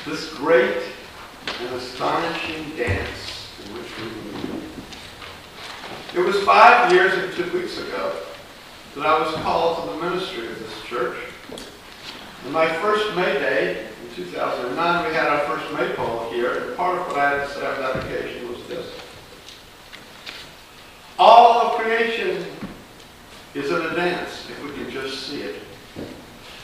this great and astonishing dance in which we move. It was 5 years and 2 weeks ago that I was called to the ministry of this church. On my first May Day in 2009, we had our first maypole here, and part of what I had to say on that occasion was this. All of creation is in a dance, if we can just see it.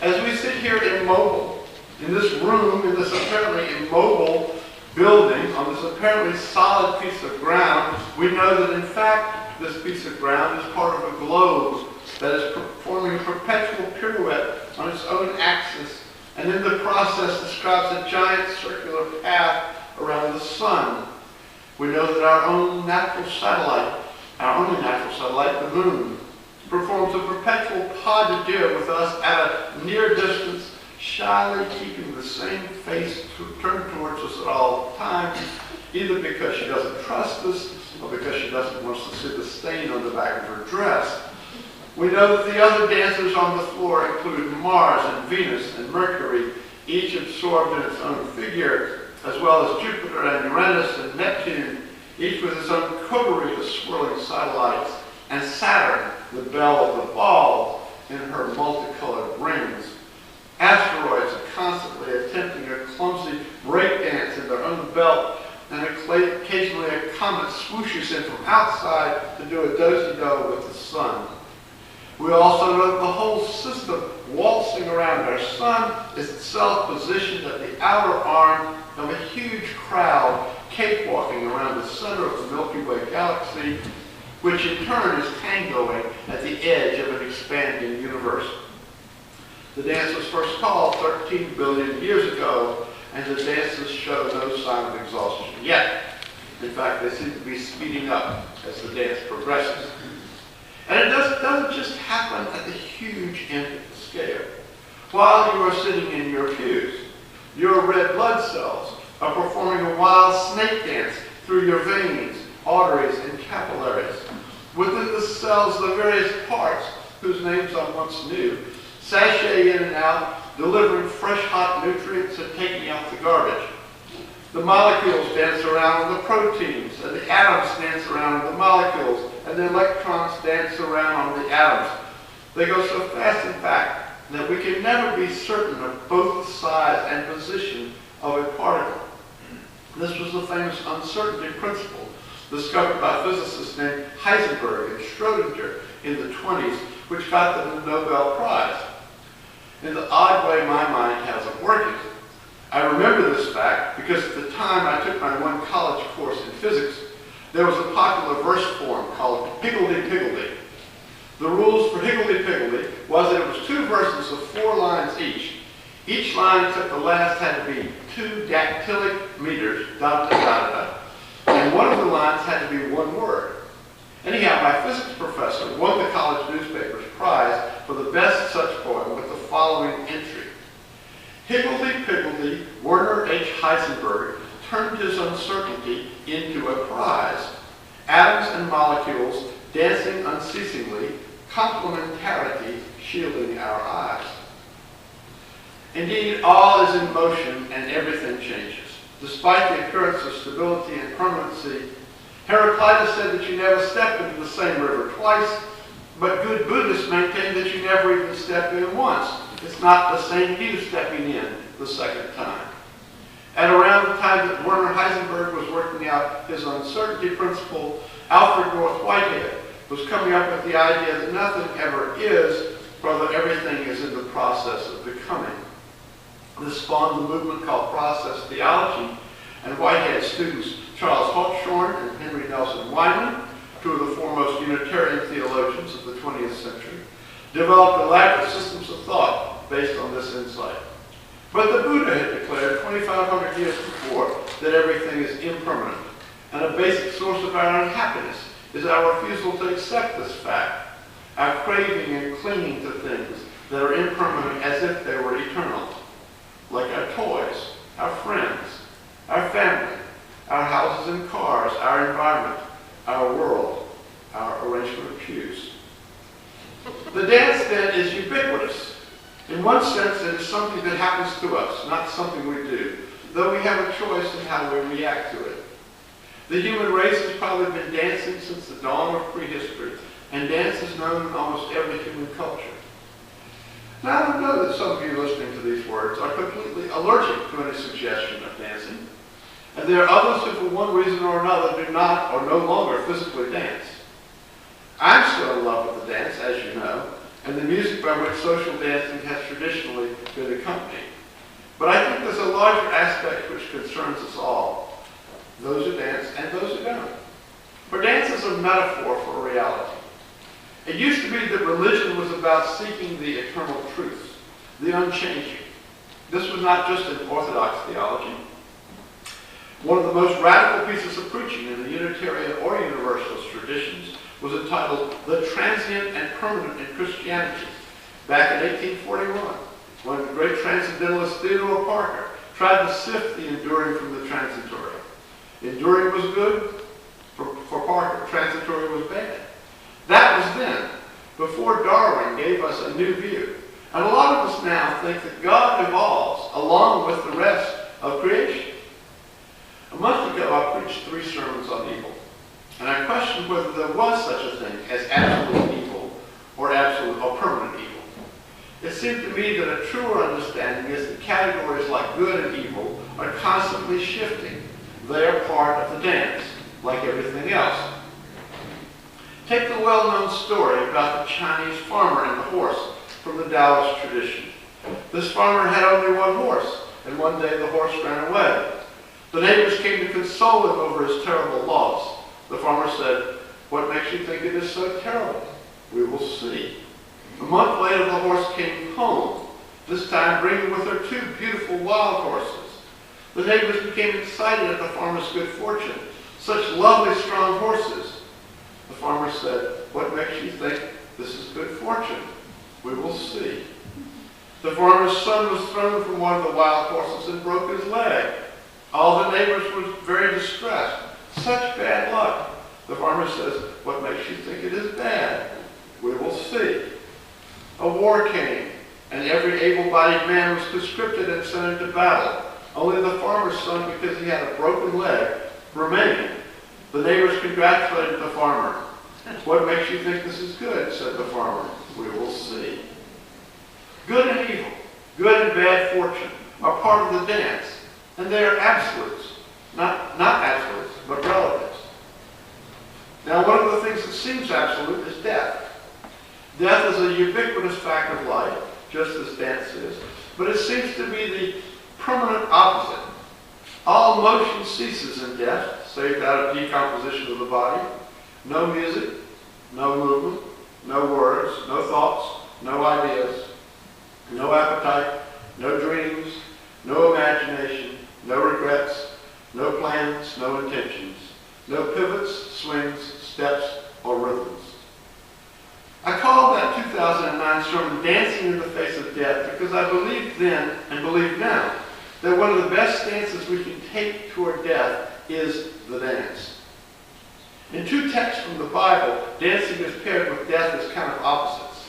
As we sit here immobile, in this room, in this apparently immobile building, on this apparently solid piece of ground, we know that in fact this piece of ground is part of a globe that is performing a perpetual pirouette on its own axis, and in the process describes a giant circular path around the sun. We know that our only natural satellite, the moon, performs a perpetual pas de deux with us at a near distance, shyly keeping the same face turned towards us at all times, either because she doesn't trust us or because she doesn't want us to see the stain on the back of her dress. We know that the other dancers on the floor include Mars and Venus and Mercury, each absorbed in its own figure, as well as Jupiter and Uranus and Neptune, each with its own coterie of swirling satellites, and Saturn, the belle of the ball, in her multicolored rings. Asteroids are constantly attempting a clumsy breakdance in their own belt, and occasionally a comet swooshes in from outside to do a do-si-do with the sun. We also know that the whole system waltzing around our sun is itself positioned at the outer arm of a huge crowd cakewalking around the center of the Milky Way galaxy, which in turn is tangoing at the edge of an expanding universe. The dance was first called 13 billion years ago, and the dancers show no sign of exhaustion yet. In fact, they seem to be speeding up as the dance progresses. And it doesn't just happen at the huge end of the scale. While you are sitting in your pews, your red blood cells are performing a wild snake dance through your veins, arteries, and capillaries. Within the cells, the various parts, whose names I once knew, sashay in and out, delivering fresh, hot nutrients and taking out the garbage. The molecules dance around the proteins, and the atoms dance around the molecules, and the electrons dance around on the atoms. They go so fast, in fact, that we can never be certain of both the size and position of a particle. This was the famous uncertainty principle discovered by physicists named Heisenberg and Schrödinger in the 1920s, which got them the Nobel Prize. In the odd way my mind has of working, I remember this fact because at the time I took my one college course in physics, there was a popular verse form called Higgledy-Piggledy. The rules for Higgledy-Piggledy was that it was 2 verses of 4 lines each. Each line except the last had to be 2 dactylic meters, da-da-da-da-da, and one of the lines had to be 1 word. Anyhow, my physics professor won the college newspaper's prize for the best such poem with the following entry. Higgledy-Piggledy, Werner H. Heisenberg turned his uncertainty into a prize. Atoms and molecules dancing unceasingly, complementarity shielding our eyes. Indeed, all is in motion and everything changes. Despite the appearance of stability and permanency, Heraclitus said that you never step into the same river twice, but good Buddhists maintain that you never even step in once. It's not the same you stepping in the second time. At around the time that Werner Heisenberg was working out his uncertainty principle, Alfred North Whitehead was coming up with the idea that nothing ever is, rather everything is in the process of becoming. This spawned the movement called process theology, and Whitehead's students Charles Hartshorne and Henry Nelson Wyman, 2 of the foremost Unitarian theologians of the 20th century, developed elaborate systems of thought based on this insight. But the Buddha had declared 2,500 years before that everything is impermanent, and a basic source of our unhappiness is our refusal to accept this fact, our craving and clinging to things that are impermanent as if they were eternal, like our toys, our friends, our family, our houses and cars, our environment, our world, our arrangement of pews. The dance, then, is ubiquitous. In one sense, it is something that happens to us, not something we do. though we have a choice in how we react to it. The human race has probably been dancing since the dawn of prehistory, and dance is known in almost every human culture. Now, I don't know that some of you listening to these words are completely allergic to any suggestion of dancing, and there are others who, for one reason or another, do not or no longer physically dance. I'm still in love with the dance, as you know, and the music by which social dancing has traditionally been accompanied. But I think there's a larger aspect which concerns us all, those who dance and those who don't. For dance is a metaphor for reality. It used to be that religion was about seeking the eternal truth, the unchanging. This was not just an orthodox theology. One of the most radical pieces of preaching in the Unitarian or Universalist traditions was entitled The Transient and Permanent in Christianity, back in 1841, when the great transcendentalist Theodore Parker tried to sift the enduring from the transitory. Enduring was good for Parker, transitory was bad. That was then, before Darwin gave us a new view. And a lot of us now think that God evolves along with the rest of creation. A month ago, I preached 3 sermons on evil. And I questioned whether there was such a thing as absolute evil or absolute or permanent evil. It seemed to me that a truer understanding is that categories like good and evil are constantly shifting. They are part of the dance, like everything else. Take the well-known story about the Chinese farmer and the horse from the Taoist tradition. This farmer had only one horse, and one day the horse ran away. The neighbors came to console him over his terrible loss. The farmer said, "What makes you think it is so terrible? We will see." A month later, the horse came home, this time bringing with her 2 beautiful wild horses. The neighbors became excited at the farmer's good fortune. Such lovely, strong horses. The farmer said, "What makes you think this is good fortune? We will see." The farmer's son was thrown from one of the wild horses and broke his leg. All the neighbors were very distressed. Such bad luck. The farmer says, "What makes you think it is bad? We will see." A war came, and every able-bodied man was conscripted and sent into battle. Only the farmer's son, because he had a broken leg, remained. The neighbors congratulated the farmer. "What makes you think this is good?" said the farmer. "We will see." Good and evil, good and bad fortune are part of the dance, and they are absolutes. Not absolutes, but relatives. Now, one of the things that seems absolute is death. Death is a ubiquitous fact of life, just as dance is, but it seems to be the permanent opposite. All motion ceases in death, save that of decomposition of the body. No music, no movement, no words, no thoughts, no ideas, no appetite, no dreams, no imagination, no regrets, no plans, no intentions, no pivots, swings, steps, or rhythms. I call that 2009 sermon Dancing in the Face of Death because I believed then and believe now that one of the best stances we can take toward death is the dance. In 2 texts from the Bible, dancing is paired with death as kind of opposites.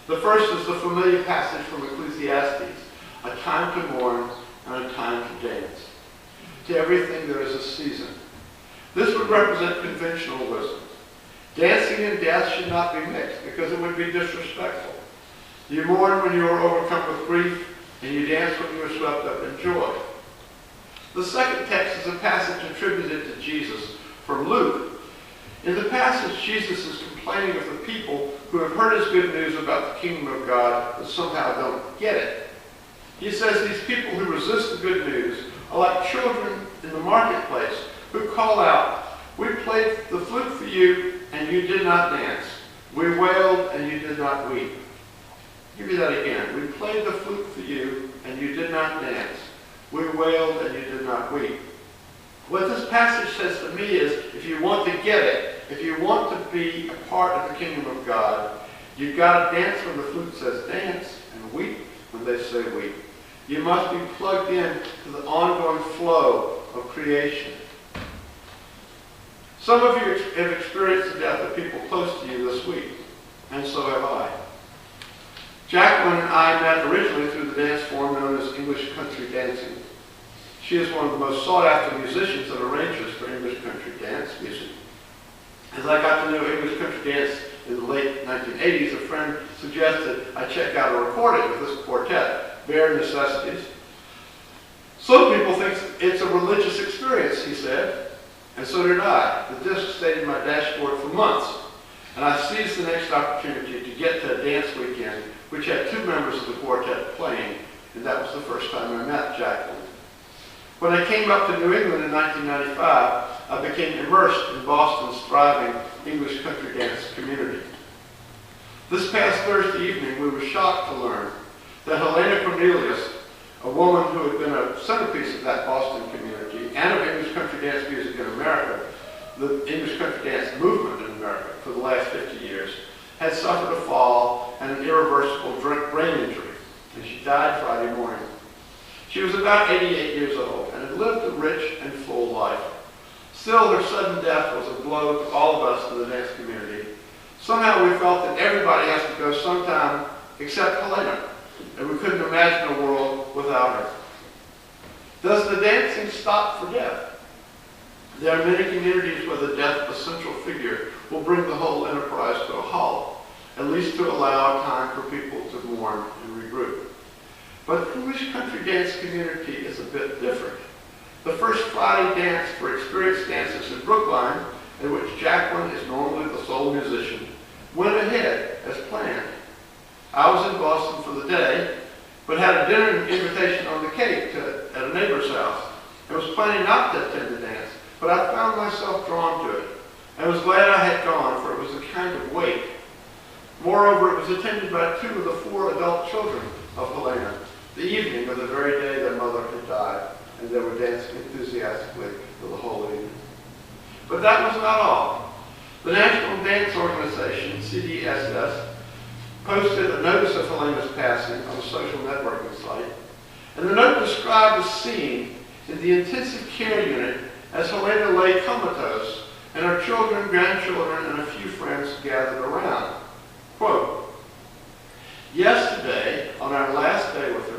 The first is the familiar passage from Ecclesiastes, a time to mourn and a time to dance. To everything there is a season. This would represent conventional wisdom. Dancing and death should not be mixed because it would be disrespectful. You mourn when you are overcome with grief, and you dance when you are swept up in joy. The second text is a passage attributed to Jesus from Luke. In the passage, Jesus is complaining of the people who have heard his good news about the kingdom of God but somehow don't get it. He says these people who resist the good news are like children in the marketplace who call out, "We played the flute for you, and you did not dance. We wailed, and you did not weep." Give me that again. "We played the flute for you, and you did not dance. We wailed, and you did not weep." What this passage says to me is, if you want to get it, if you want to be a part of the kingdom of God, you've got to dance when the flute says dance, and weep when they say weep. You must be plugged in to the ongoing flow of creation. Some of you have experienced the death of people close to you this week, and so have I. Jacqueline and I met originally through the dance form known as English country dancing. She is one of the most sought-after musicians and arrangers for English country dance music. As I got to know English country dance in the late 1980s, a friend suggested I check out a recording of this quartet, Bare Necessities. Some people think it's a religious experience, he said, and so did I. The disc stayed in my dashboard for months, and I seized the next opportunity to get to a dance weekend which had two members of the quartet playing, and that was the first time I met Jacqueline. When I came up to New England in 1995, I became immersed in Boston's thriving English country dance community. This past Thursday evening, we were shocked to learn that Helena Cornelius, a woman who had been a centerpiece of that Boston community and of English country dance music in America, the English country dance movement in America for the last 50 years, had suffered a fall and an irreversible brain injury, and she died Friday morning. She was about 88 years old and had lived a rich and full life. Still, her sudden death was a blow to all of us in the dance community. Somehow we felt that everybody has to go sometime except Helena, and we couldn't imagine a world without her. Does the dancing stop for death? There are many communities where the death of a central figure will bring the whole enterprise to a halt, at least to allow time for people to mourn and regroup. But the English country dance community is a bit different. The first Friday dance for experienced dancers in Brookline, in which Jacqueline is normally the sole musician, went ahead as planned. I was in Boston for the day, but had a dinner invitation on the cake at a neighbor's house. I was planning not to attend the dance, but I found myself drawn to it. I was glad I had gone, for it was a kind of wake. Moreover, it was attended by two of the four adult children of Helena, the evening of the very day their mother had died, and they were dancing enthusiastically for the whole evening. But that was not all. The National Dance Organization, CDSS, posted a notice of Helena's passing on a social networking site, and the note described a scene in the intensive care unit as Helena lay comatose, and her children, grandchildren, and a few friends gathered around. Quote, "Yesterday, on our last day with her,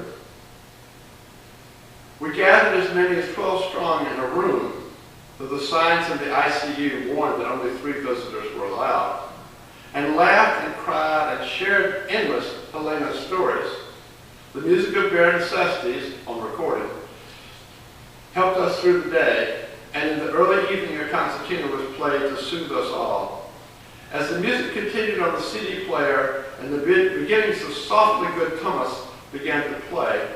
we gathered as many as 12 strong in a room, though the signs in the ICU warned that only 3 visitors were allowed, and laughed and cried and shared endless Helena stories. The music of Bare Necessities, on recording, helped us through the day, and in the early evening a concertina was played to soothe us all. As the music continued on the CD player and the beginnings of Softly Good Thomas began to play,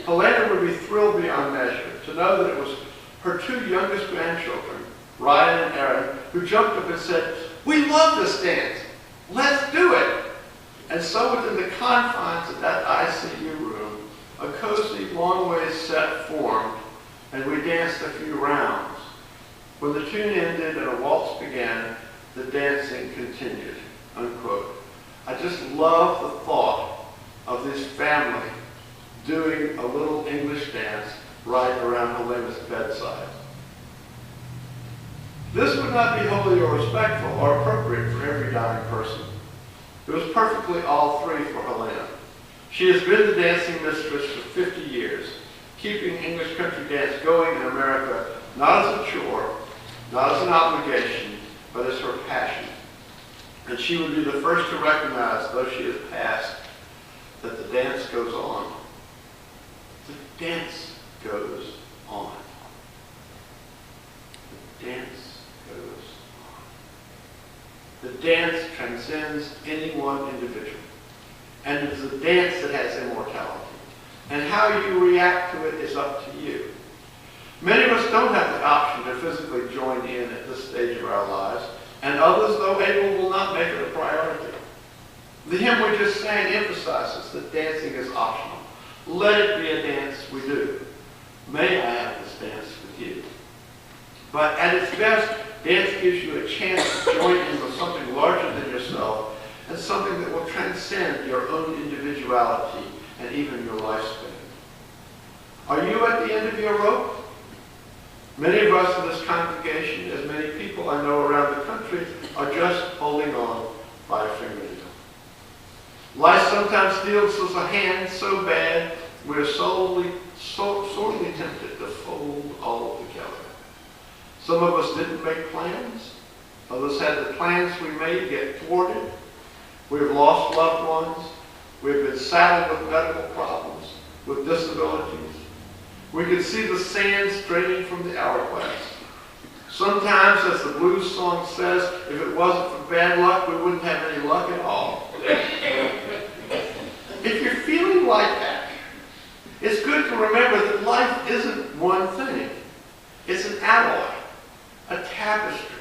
Helena would be thrilled beyond measure to know that it was her 2 youngest grandchildren, Ryan and Aaron, who jumped up and said, 'We love this dance. Let's do it.' And so within the confines of that ICU room, a cozy, long ways set formed, and we danced a few rounds. When the tune ended and a waltz began, the dancing continued," unquote. I just love the thought of this family doing a little English dance right around Helena's bedside. This would not be holy or respectful or appropriate for every dying person. It was perfectly all 3 for Helena. She has been the dancing mistress for 50 years, keeping English country dance going in America not as a chore, not as an obligation, but as her passion. And she would be the first to recognize, though she has passed, that the dance goes on. The dance goes on. The dance goes on. The dance transcends any one individual. And it is a dance that has immortality. And how you react to it is up to you. Many of us don't have the option to physically join in at this stage of our lives, and others, though able, will not make it a priority. The hymn we just sang emphasizes that dancing is optional. Let it be a dance we do. May I have this dance with you? But at its best, dance gives you a chance to join in with something larger than yourself, and something that will transcend your own individuality and even your lifespan. Are you at the end of your rope? Many of us in this congregation, as many people I know around the country, are just holding on by a fingernail. Life sometimes deals us a hand so bad we're sorely tempted to fold all together. Some of us didn't make plans. Others had the plans we made get thwarted. We've lost loved ones. We've been saddled with medical problems, with disabilities. We can see the sand straining from the hourglass. Sometimes, as the blues song says, if it wasn't for bad luck, we wouldn't have any luck at all. If you're feeling like that, it's good to remember that life isn't one thing. It's an alloy, a tapestry,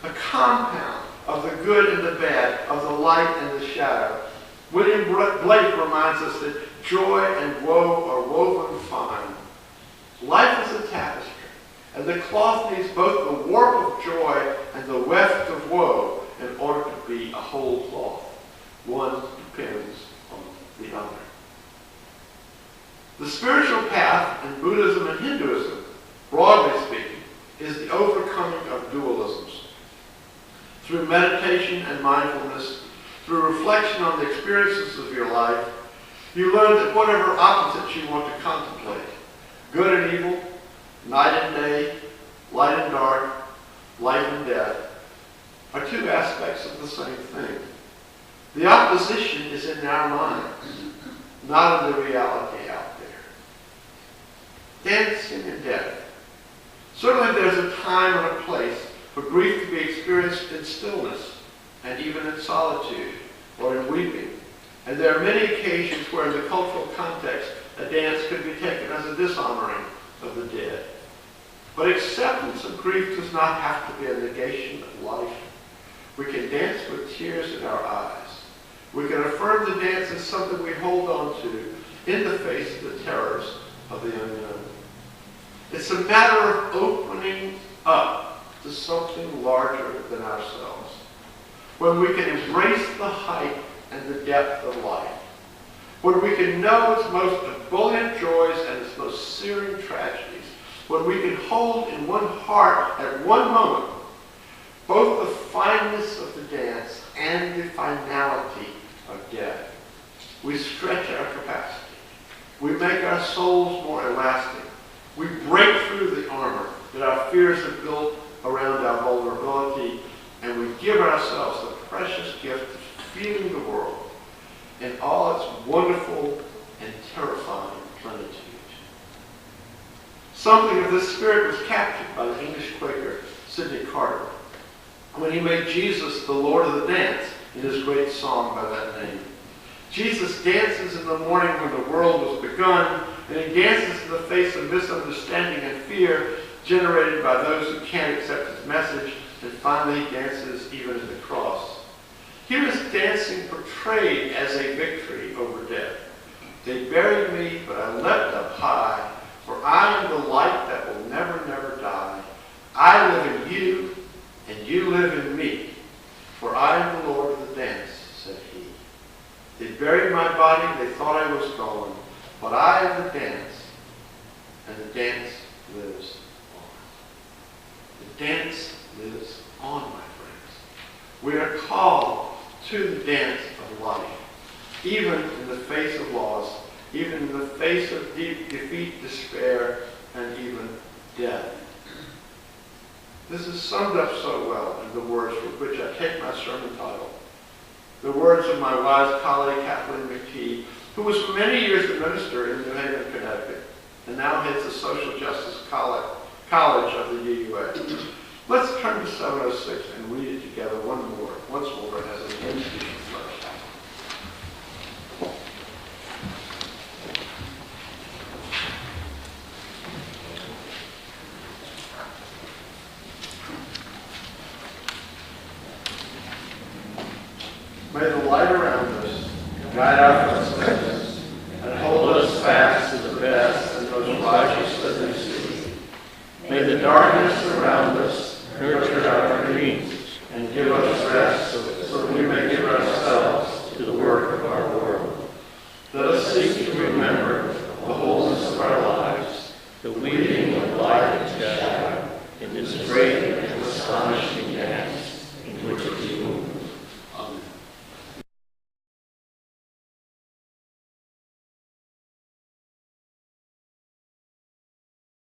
a compound of the good and the bad, of the light and the shadow. William Blake reminds us that joy and woe are woven fine. Life is a tapestry, and the cloth needs both the warp of joy and the weft of woe in order to be a whole cloth. One depends on the other. The spiritual path in Buddhism and Hinduism, broadly speaking, is the overcoming of dualisms. Through meditation and mindfulness, through reflection on the experiences of your life, you learn that whatever opposites you want to contemplate, good and evil, night and day, light and dark, life and death, are two aspects of the same thing. The opposition is in our minds, not in the reality out there. Dancing and death. Certainly there's a time and a place for grief to be experienced in stillness and even in solitude or in weeping. And there are many occasions where in the cultural context a dance could be taken as a dishonoring of the dead. But acceptance of grief does not have to be a negation of life. We can dance with tears in our eyes. We can affirm the dance as something we hold on to in the face of the terrors of the unknown. It's a matter of opening up to something larger than ourselves, when we can embrace the height and the depth of life, when we can know its most ebullient joys and its most searing tragedies, when we can hold in one heart at one moment both the fineness of the dance and the finality of death. We stretch our capacity. We make our souls more elastic. We break through the armor that our fears have built around our vulnerability, and we give ourselves the precious gift of feeling the world in all its wonderful and terrifying plenitude. Something of this spirit was captured by the English Quaker Sidney Carter when he made Jesus the Lord of the Dance in his great song by that name. Jesus dances in the morning when the world was begun, and he dances in the face of misunderstanding and fear generated by those who can't accept his message, and finally he dances even at the cross. Here is dancing portrayed as a victory over death. They buried me, but I leapt up high, for I am the light that will never, never die. I live in you, and you live in me, for I am the Lord of the dance, said he. They buried my body, they thought I was gone, but I am the dance, and the dance lives on. The dance lives on, my friends. We are called to the dance of life, even in the face of loss, even in the face of deep defeat, despair, and even death. This is summed up so well in the words with which I take my sermon title. The words of my wise colleague, Kathleen McTee, who was for many years a minister in New Haven, Connecticut, and now heads the Social Justice College of the UUA. Let's turn to 706 and read it together once more as an institution first. May the light around us guide our footsteps and hold us fast to the best and most righteous that we see. May the darkness around us nurture our dreams and give us rest so that we may give ourselves to the work of our world. Let us seek to remember the wholeness of our lives, the weaving of light and shadow in this great and astonishing